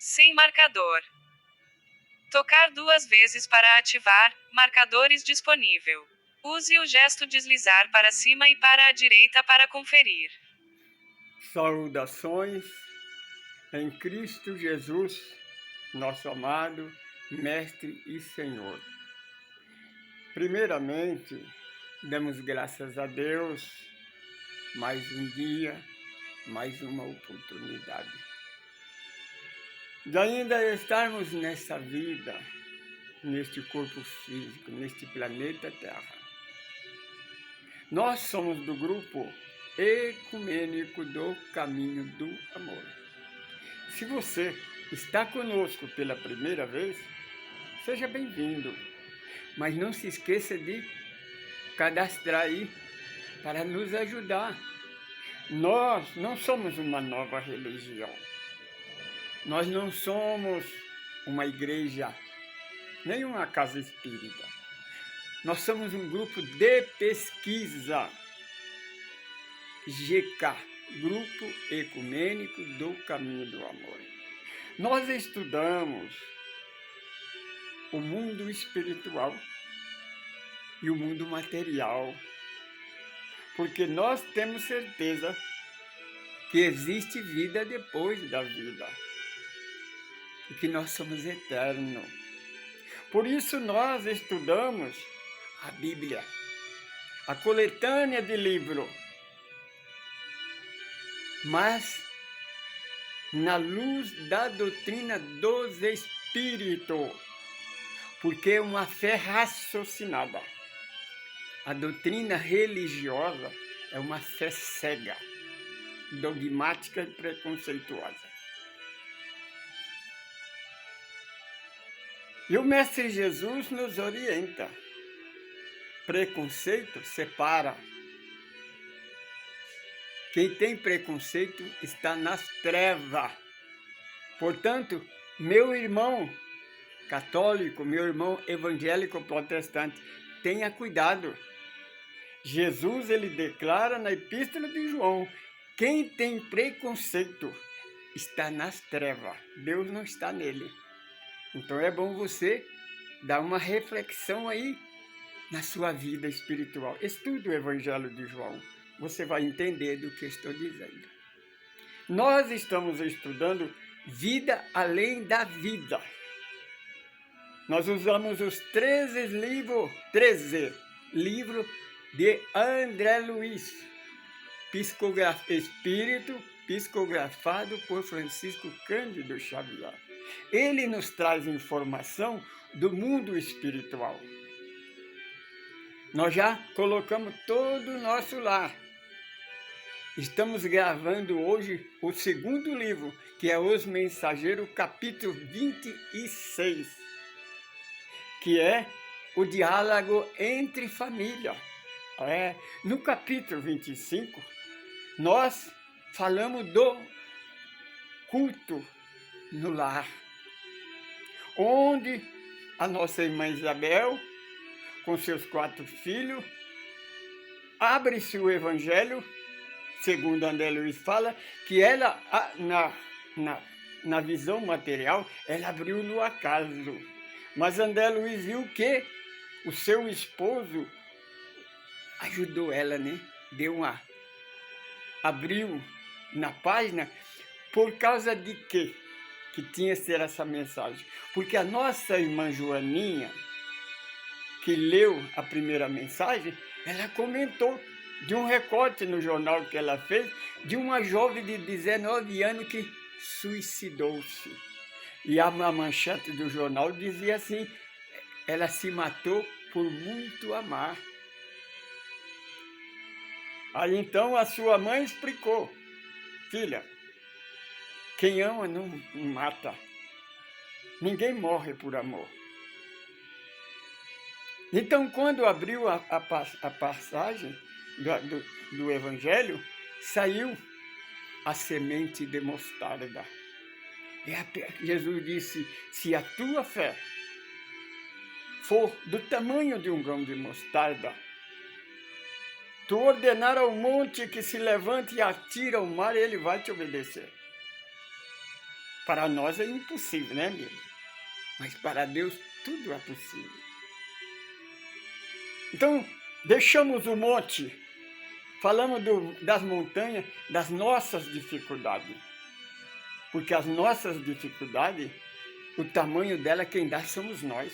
Sem marcador. Tocar 2 vezes para ativar, marcadores disponível. Use o gesto deslizar para cima e para a direita para conferir. Saudações em Cristo Jesus, nosso amado Mestre e Senhor. Primeiramente, damos graças a Deus, mais um dia, mais uma oportunidade de ainda estarmos nessa vida, neste corpo físico, neste planeta Terra. Nós somos do grupo ecumênico do Caminho do Amor. Se você está conosco pela primeira vez, seja bem-vindo, mas não se esqueça de cadastrar aí para nos ajudar. Nós não somos uma nova religião, nós não somos uma igreja, nem uma casa espírita. Nós somos um grupo de pesquisa, GK, Grupo Ecumênico do Caminho do Amor. Nós estudamos o mundo espiritual e o mundo material, porque nós temos certeza que existe vida depois da vida e que nós somos eternos. Por isso nós estudamos a Bíblia, a coletânea de livros, mas na luz da doutrina dos Espíritos, porque é uma fé raciocinada. A doutrina religiosa é uma fé cega, dogmática e preconceituosa. E o Mestre Jesus nos orienta. Preconceito separa. Quem tem preconceito está nas trevas. Portanto, meu irmão católico, meu irmão evangélico protestante, tenha cuidado. Jesus, ele declara na Epístola de João, quem tem preconceito está nas trevas. Deus não está nele. Então é bom você dar uma reflexão aí na sua vida espiritual. Estude o Evangelho de João. Você vai entender do que estou dizendo. Nós estamos estudando vida além da vida. Nós usamos os 13 livros de André Luiz, Espírito psicografado por Francisco Cândido Xavier. Ele nos traz informação do mundo espiritual. Nós já colocamos todo o nosso lar. Estamos gravando hoje o segundo livro, que é Os Mensageiros, capítulo 26, que é o diálogo entre família. No capítulo 25, nós falamos do culto no lar, onde a nossa irmã Isabel, com seus 4 filhos, abre-se o Evangelho, segundo André Luiz fala, que ela, na visão material, ela abriu no acaso. Mas André Luiz viu que o seu esposo ajudou ela, né? Abriu na página, por causa de quê? Que tinha que ser essa mensagem. Porque a nossa irmã Joaninha, que leu a primeira mensagem, ela comentou de um recorte no jornal que ela fez, de uma jovem de 19 anos que suicidou-se. E a manchete do jornal dizia assim, ela se matou por muito amar. Aí então a sua mãe explicou, filha, quem ama não mata, ninguém morre por amor. Então, quando abriu a passagem do Evangelho, saiu a semente de mostarda. E Jesus disse, se a tua fé for do tamanho de um grão de mostarda, tu ordenar ao monte que se levante e atire ao mar, ele vai te obedecer. Para nós é impossível, né, amigo? Mas para Deus tudo é possível. Então, deixamos o monte, falamos das montanhas, das nossas dificuldades. Porque as nossas dificuldades, o tamanho dela, quem dá somos nós.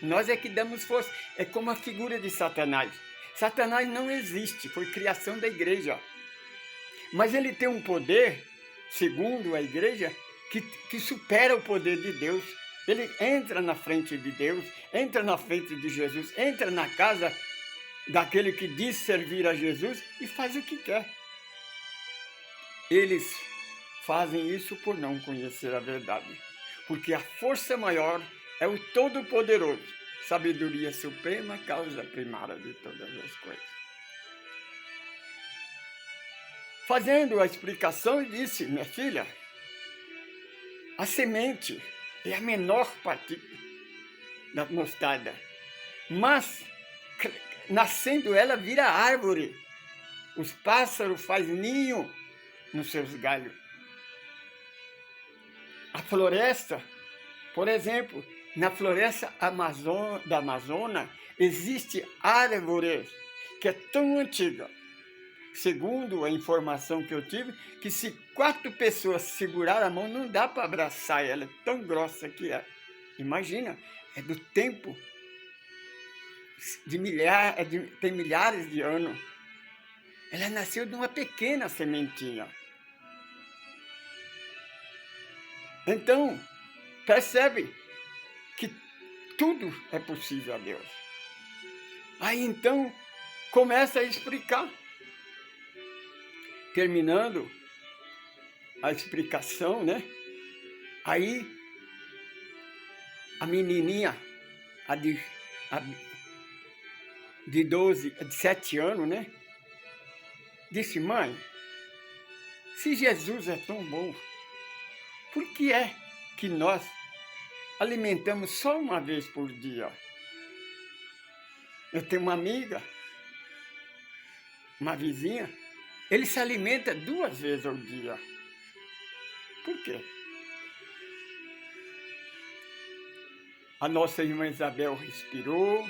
Nós é que damos força. É como a figura de Satanás. Satanás não existe, foi criação da igreja. Mas ele tem um poder, segundo a igreja, que supera o poder de Deus. Ele entra na frente de Deus, entra na frente de Jesus, entra na casa daquele que diz servir a Jesus e faz o que quer. Eles fazem isso por não conhecer a verdade. Porque a força maior é o Todo-Poderoso, sabedoria suprema, causa primária de todas as coisas. Fazendo a explicação, ele disse: minha filha, a semente é a menor partícula da mostarda, mas nascendo ela vira árvore. Os pássaros fazem ninho nos seus galhos. A floresta, por exemplo, na floresta da Amazônia, existe árvore que é tão antiga, segundo a informação que eu tive, que se 4 pessoas segurar a mão, não dá para abraçar ela, é tão grossa que é. Imagina, é do tempo tem milhares de anos. Ela nasceu de uma pequena sementinha. Então, percebe que tudo é possível a Deus. Aí então, começa a explicar. Terminando a explicação, né? Aí, a menininha, de 7 anos, né? Disse: mãe, se Jesus é tão bom, por que é que nós alimentamos só uma vez por dia? Eu tenho uma amiga, uma vizinha, ele se alimenta 2 vezes ao dia. Por quê? A nossa irmã Isabel respirou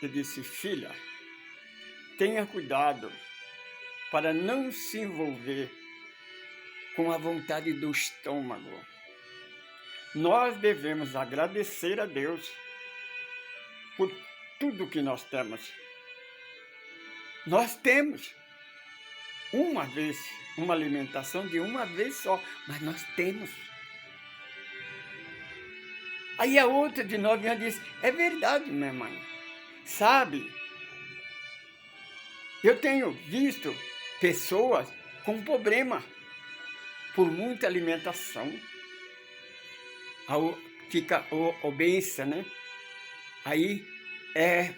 e disse: filha, tenha cuidado para não se envolver com a vontade do estômago. Nós devemos agradecer a Deus por tudo que nós temos. Nós temos uma alimentação de uma vez só, mas nós temos. Aí a outra de 9 anos disse: é verdade, minha mãe. Sabe, eu tenho visto pessoas com problema por muita alimentação. Fica obesa, né? Aí é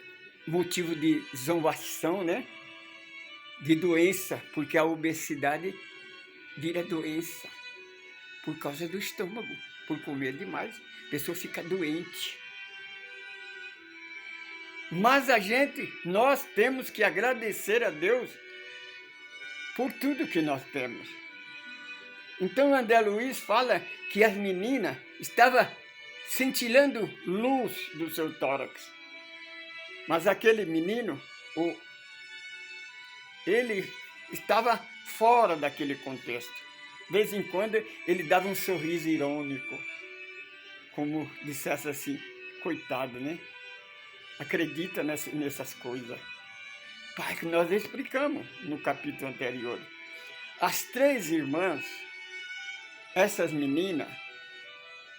motivo de zombação, né? De doença, porque a obesidade vira doença por causa do estômago, por comer demais. A pessoa fica doente. Mas nós temos que agradecer a Deus por tudo que nós temos. Então André Luiz fala que as meninas estavam cintilando luz do seu tórax. Mas aquele menino, ele estava fora daquele contexto. De vez em quando ele dava um sorriso irônico, como dissesse assim: coitado, né? Acredita nessas coisas. Pai, que nós explicamos no capítulo anterior. As 3 irmãs, essas meninas,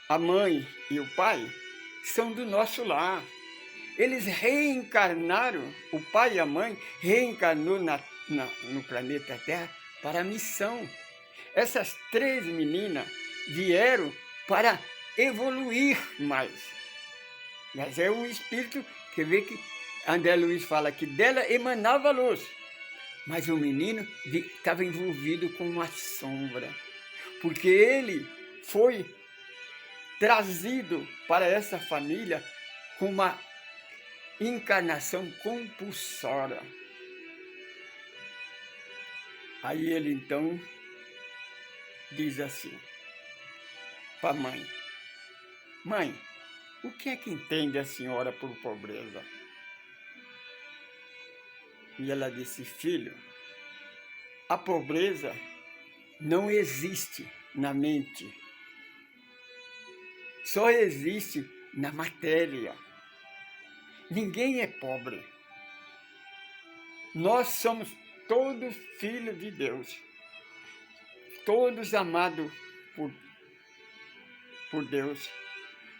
a mãe e o pai, são do nosso lar. Eles reencarnaram, o pai e a mãe reencarnou no planeta Terra para a missão. Essas 3 meninas vieram para evoluir mais. Mas é o espírito que vê que André Luiz fala que dela emanava luz. Mas o menino estava envolvido com uma sombra. Porque ele foi trazido para essa família com uma encarnação compulsória. Aí ele então diz assim: para a mãe: mãe, o que é que entende a senhora por pobreza? E ela disse: filho, a pobreza não existe na mente, só existe na matéria. Ninguém é pobre. Nós somos todos filhos de Deus, todos amados por Deus.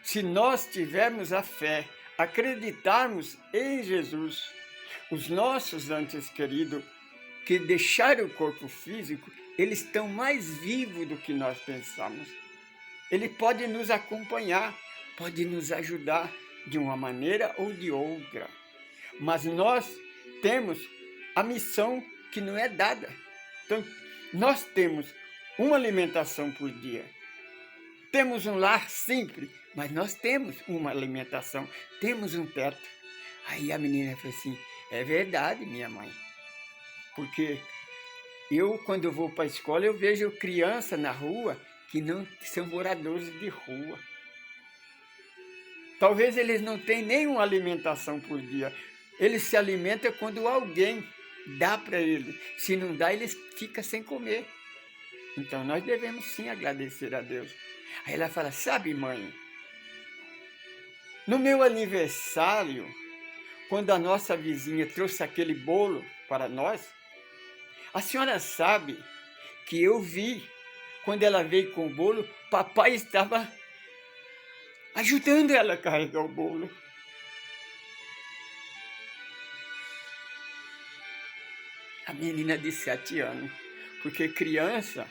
Se nós tivermos a fé, acreditarmos em Jesus, os nossos entes queridos que deixaram o corpo físico, eles estão mais vivos do que nós pensamos. Ele pode nos acompanhar, pode nos ajudar de uma maneira ou de outra. Mas nós temos a missão que não é dada. Então, nós temos uma alimentação por dia. Temos um lar simples, mas nós temos uma alimentação, temos um teto. Aí a menina falou assim: é verdade, minha mãe. Porque quando eu vou para a escola, eu vejo criança na rua que não são moradores de rua. Talvez eles não tenham nenhuma alimentação por dia. Eles se alimentam quando alguém dá para eles. Se não dá, eles ficam sem comer. Então, nós devemos sim agradecer a Deus. Aí ela fala: sabe, mãe, no meu aniversário, quando a nossa vizinha trouxe aquele bolo para nós, a senhora sabe que eu vi, quando ela veio com o bolo, papai estava ajudando ela a carregar o bolo. A menina de 7 anos, porque criança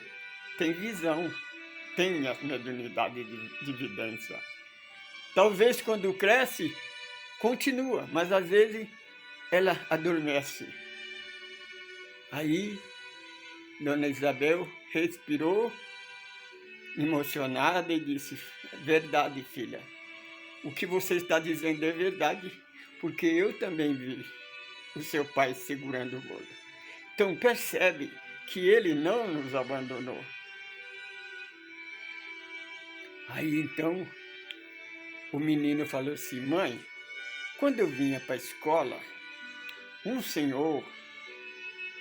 tem visão, tem a mediunidade de vidência. Talvez quando cresce, continua, mas às vezes ela adormece. Aí, Dona Isabel respirou, emocionada, e disse: verdade, filha, o que você está dizendo é verdade, porque eu também vi o seu pai segurando o bolo. Então percebe que ele não nos abandonou. Aí então o menino falou assim: mãe, quando eu vinha para a escola, um senhor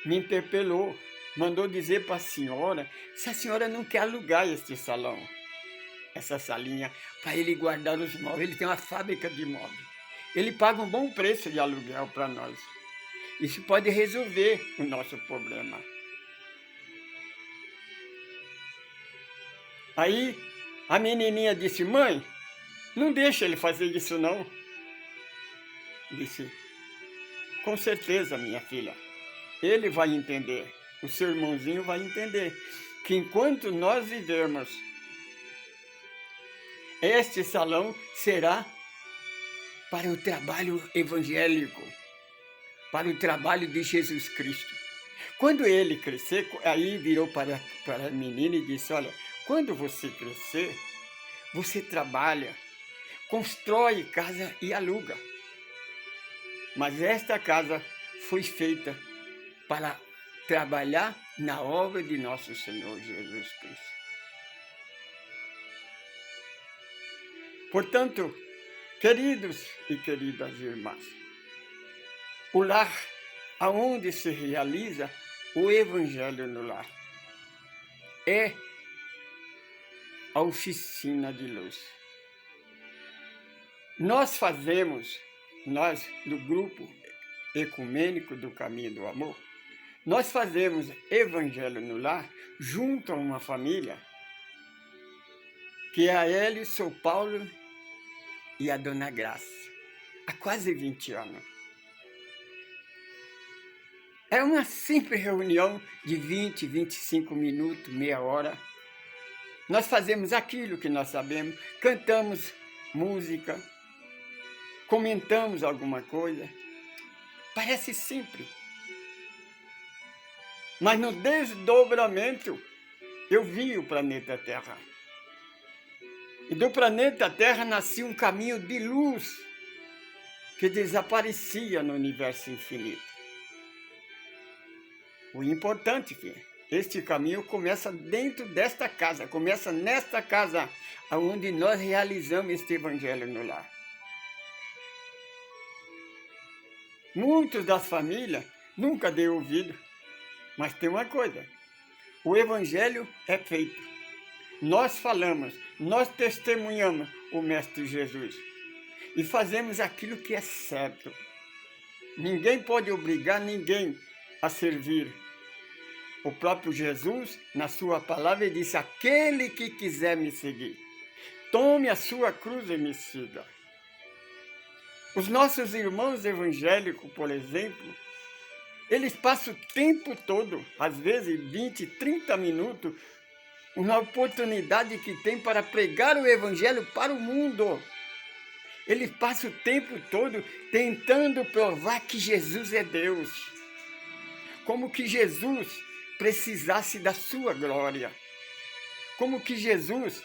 me interpelou, mandou dizer para a senhora se a senhora não quer alugar este salão, essa salinha, para ele guardar os móveis. Ele tem uma fábrica de móveis. Ele paga um bom preço de aluguel para nós. Isso pode resolver o nosso problema. Aí a menininha disse: mãe, não deixa ele fazer isso não. Disse: com certeza, minha filha, ele vai entender, o seu irmãozinho vai entender, que enquanto nós vivermos, este salão será para o trabalho evangélico, para o trabalho de Jesus Cristo. Quando ele crescer, aí virou para a menina e disse: olha, quando você crescer, você trabalha, constrói casa e aluga. Mas esta casa foi feita para trabalhar na obra de nosso Senhor Jesus Cristo. Portanto, queridos e queridas irmãs, o lar aonde se realiza o Evangelho no lar é a oficina de luz. Nós do Grupo Ecumênico do Caminho do Amor, nós fazemos Evangelho no lar junto a uma família que é a Hélio, São Paulo e a Dona Graça, há quase 20 anos. É uma simples reunião de 20, 25 minutos, meia hora. Nós fazemos aquilo que nós sabemos, cantamos música, comentamos alguma coisa. Parece simples. Mas no desdobramento, eu vi o planeta Terra. E do planeta Terra nascia um caminho de luz que desaparecia no universo infinito. O importante, filho, este caminho começa dentro desta casa, começa nesta casa, onde nós realizamos este evangelho no lar. Muitas das famílias nunca deu ouvido, mas tem uma coisa, o evangelho é feito. Nós falamos, nós testemunhamos o Mestre Jesus e fazemos aquilo que é certo. Ninguém pode obrigar ninguém a servir. O próprio Jesus, na sua palavra, disse: aquele que quiser me seguir, tome a sua cruz e me siga. Os nossos irmãos evangélicos, por exemplo, eles passam o tempo todo, às vezes 20, 30 minutos, na oportunidade que tem para pregar o evangelho para o mundo. Eles passam o tempo todo tentando provar que Jesus é Deus. Como que Jesus precisasse da sua glória. Como que Jesus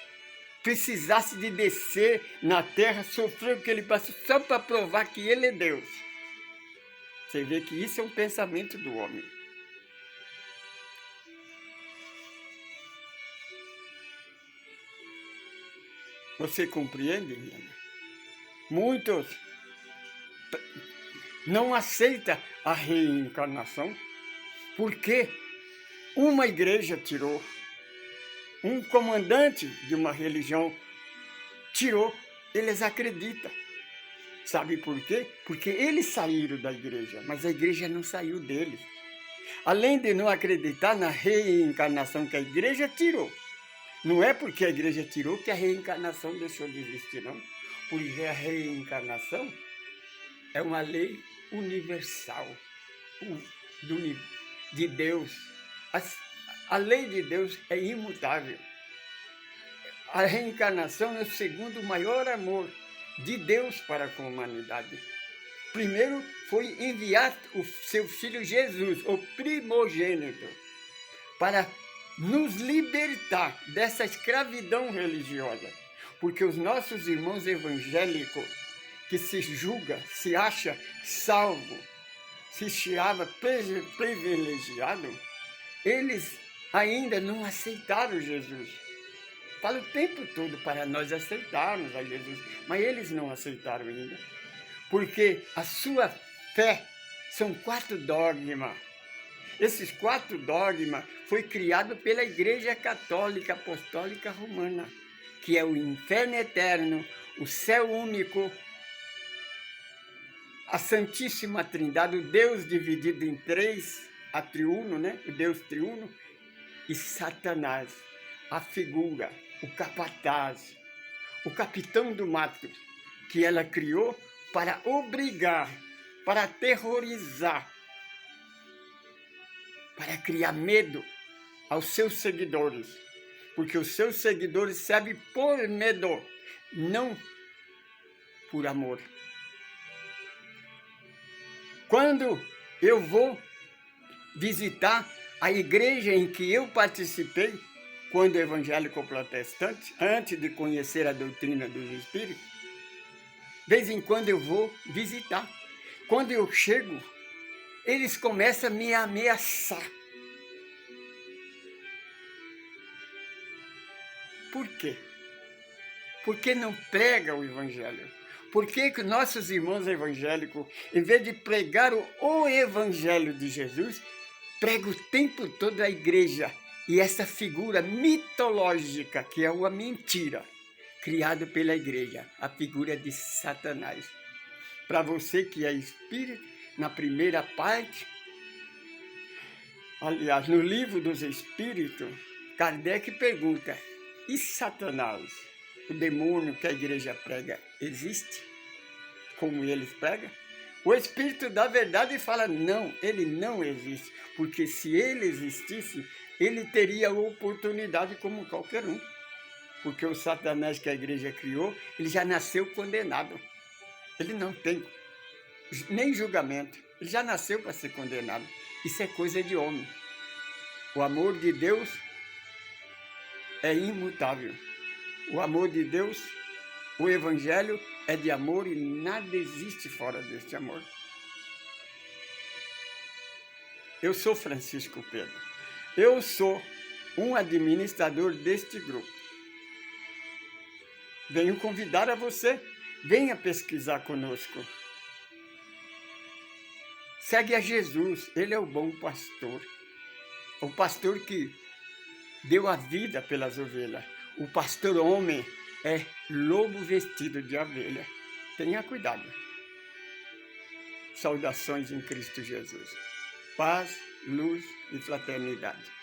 precisasse de descer na terra, sofrer o que ele passou, só para provar que ele é Deus. Você vê que isso é um pensamento do homem. Você compreende, Helena? Muitos não aceitam a reencarnação porque uma igreja tirou, um comandante de uma religião tirou, eles acreditam. Sabe por quê? Porque eles saíram da igreja, mas a igreja não saiu deles. Além de não acreditar na reencarnação que a igreja tirou, não é porque a igreja tirou que a reencarnação deixou de existir, não. Porque a reencarnação é uma lei universal de Deus. A lei de Deus é imutável. A reencarnação é o segundo maior amor de Deus para com a humanidade. Primeiro foi enviar o seu Filho Jesus, o primogênito, para nos libertar dessa escravidão religiosa. Porque os nossos irmãos evangélicos, que se julga, se acha salvo, se achava privilegiado, eles ainda não aceitaram Jesus. Fala o tempo todo para nós aceitarmos a Jesus, mas eles não aceitaram ainda. Porque a sua fé são 4 dogmas. Esses 4 dogmas foi criado pela Igreja Católica Apostólica Romana, que é o inferno eterno, o céu único, a Santíssima Trindade, o Deus dividido em 3, a triuno, né? O Deus triuno, e Satanás, a figura, o capataz, o capitão do mato, que ela criou para obrigar, para aterrorizar, para criar medo aos seus seguidores. Porque os seus seguidores servem por medo, não por amor. Quando eu vou visitar a igreja em que eu participei, quando evangélico protestante, antes de conhecer a doutrina dos Espíritos, de vez em quando eu vou visitar. Quando eu chego, eles começam a me ameaçar. Por quê? Porque não prega o evangelho. Por que que nossos irmãos evangélicos, em vez de pregar o evangelho de Jesus, pregam o tempo todo a igreja e essa figura mitológica, que é uma mentira, criada pela igreja, a figura de Satanás. Para você que é espírita, na primeira parte, aliás, no livro dos Espíritos, Kardec pergunta: e Satanás, o demônio que a igreja prega, existe? Como eles pregam? O Espírito da Verdade fala: não, ele não existe. Porque se ele existisse, ele teria oportunidade como qualquer um. Porque o Satanás que a igreja criou, ele já nasceu condenado. Ele não tem nem julgamento. Ele já nasceu para ser condenado. Isso é coisa de homem. O amor de Deus é imutável. O amor de Deus, o Evangelho é de amor e nada existe fora deste amor. Eu sou Francisco Pedro. Eu sou um administrador deste grupo. venho convidar a você, venha pesquisar conosco. Segue a Jesus, Ele é o bom pastor. O pastor que deu a vida pelas ovelhas. O pastor homem é lobo vestido de abelha. Tenha cuidado. Saudações em Cristo Jesus. Paz, luz e fraternidade.